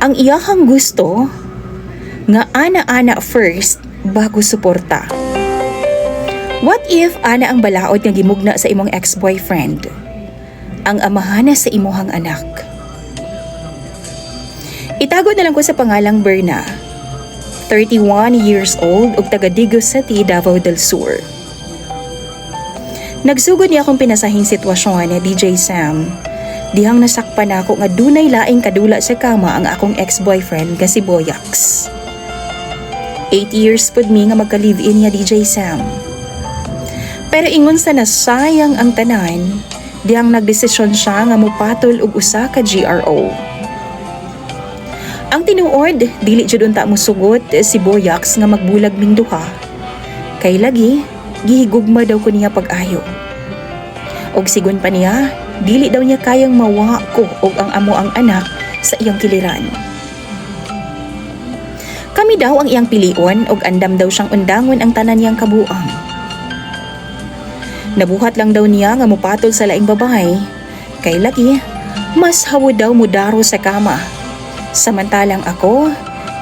Ang iyahang gusto nga ana-ana first bago suporta. What if ana ang balaod nga gimugna sa imong ex-boyfriend? Ang amahana sa imuhang anak. Itago na lang ko sa pangalang Berna. 31 years old ug taga Digos City, Davao del Sur. Nagsugod niya akong pinasahing sitwasyon ni DJ Sam. Dihang nasakpan ako nga dunay laing kadula sa kama ang akong ex-boyfriend nga si Boyax. 8 years pud mi nga magka-live-in niya DJ Sam. Pero ingon sa nasayang ang tanan, dihang nagdesisyon siya nga mupatol og usa ka GRO. Ang tinuod, dili jud unta mo sugot si Boyax nga magbulag ming duha. Kay lagi, gihigugma daw ko niya pag-ayo. Og sigon pa niya, dili daw niya kayang mawa ko og ang amo ang anak sa iyang kiliran. Kami daw ang iyang pilion og andam daw siyang undangon ang tanan niyang kabuang. Nabuhat lang daw niya nga mupatol sa laing babae, kay lagi, mas hawod daw mudaro sa kama. Samantalang ako,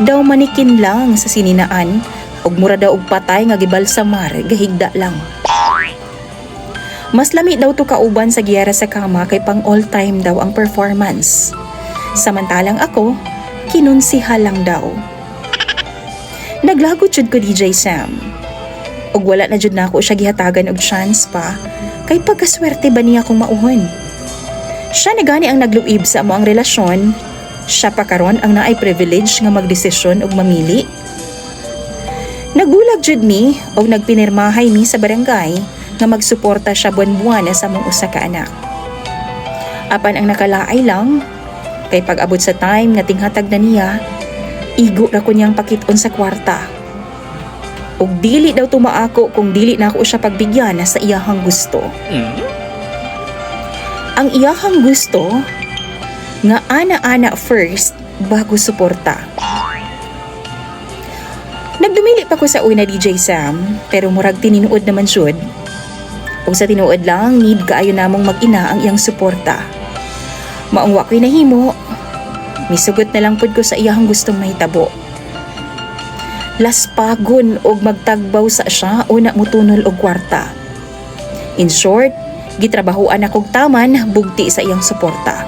daw manikin lang sa sininaan ug mura daw og patay nga gibalsamar gahigda lang. Mas lami daw to kauban sa giyera sa kama kay pang all time daw ang performance. Samantalang ako, kinunsiha lang daw. Naglagot jud ko DJ Sam. Ug wala na jud nako siya gihatagan og chance pa kay pagkaswerte ba niya kung mauhon. Siya na gani ang nagluib sa amo ang relasyon. Siya pa karon ang naay privilege nga magdesisyon og mamili. Nagbulag jud mi og nagpinirmahay mi sa barangay nga magsuporta siya buwan-buwan sa among usa ka anak. Apan ang nakalaay lang kay pag-abot sa time nga tinghatag na niya, igo ra ko niyang pakit-on sa kwarta. Og dili daw tumaako kung dili na ako siya pagbigyan sa iyahang gusto. Ang iyahang gusto nga ana-ana first bago suporta. Nagdumili pa ko sa una DJ Sam, pero murag tininuod naman jud. Ug sa tinuod lang, need kaayo namong mag-ina ang iyang suporta. Maungwa ko'y nahimo, misugot na lang pud ko sa iyahang gustong mahitabo. Laspagon og magtagbaw sa siya una mutunol og kwarta. In short, gitrabahoan akong taman bugti sa iyang suporta.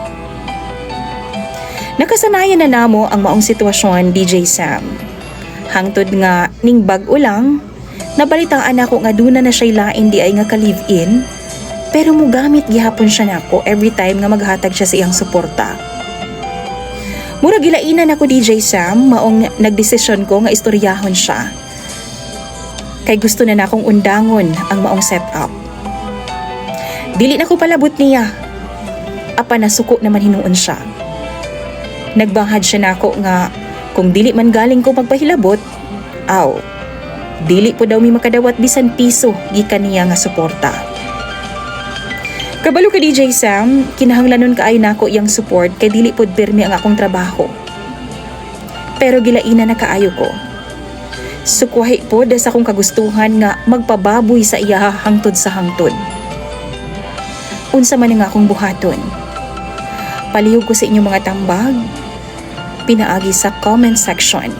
Nakasanayan na namo ang maong sitwasyon DJ Sam. Hangtod nga ning bag-o lang, nabalitaan ako nga duna na siya'y lain di ay nga ka-live-in, pero mugamit gihapon siya nako every time nga maghatag siya sa iyang suporta. Mura gilainan ako DJ Sam, maong nagdesisyon ko nga istoryahon siya. Kay gusto na nakong undangon ang maong setup. Dili na ko palabot niya. Apa nasuko naman hinuon siya. Nagbangad siya nako nga kung dili man galing ko magpahilabot, dili po daw mi makadawat bisan piso gikan niya nga suporta. Kabalo ka DJ Sam, kinahanglanon kaayo nako iyang support kay dili pod permi ang akong trabaho. Pero gilaina na kaayo ko. Sukwahi pod sa akong kagustuhan nga magpababoy sa iya hangtod sa hangtod. Unsa man nga akong buhaton. Palihog ko sa inyong mga tambag, pinaagi sa comment section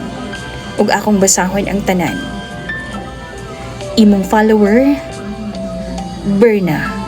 ug akong basahon ang tanan. Imong follower, Berna.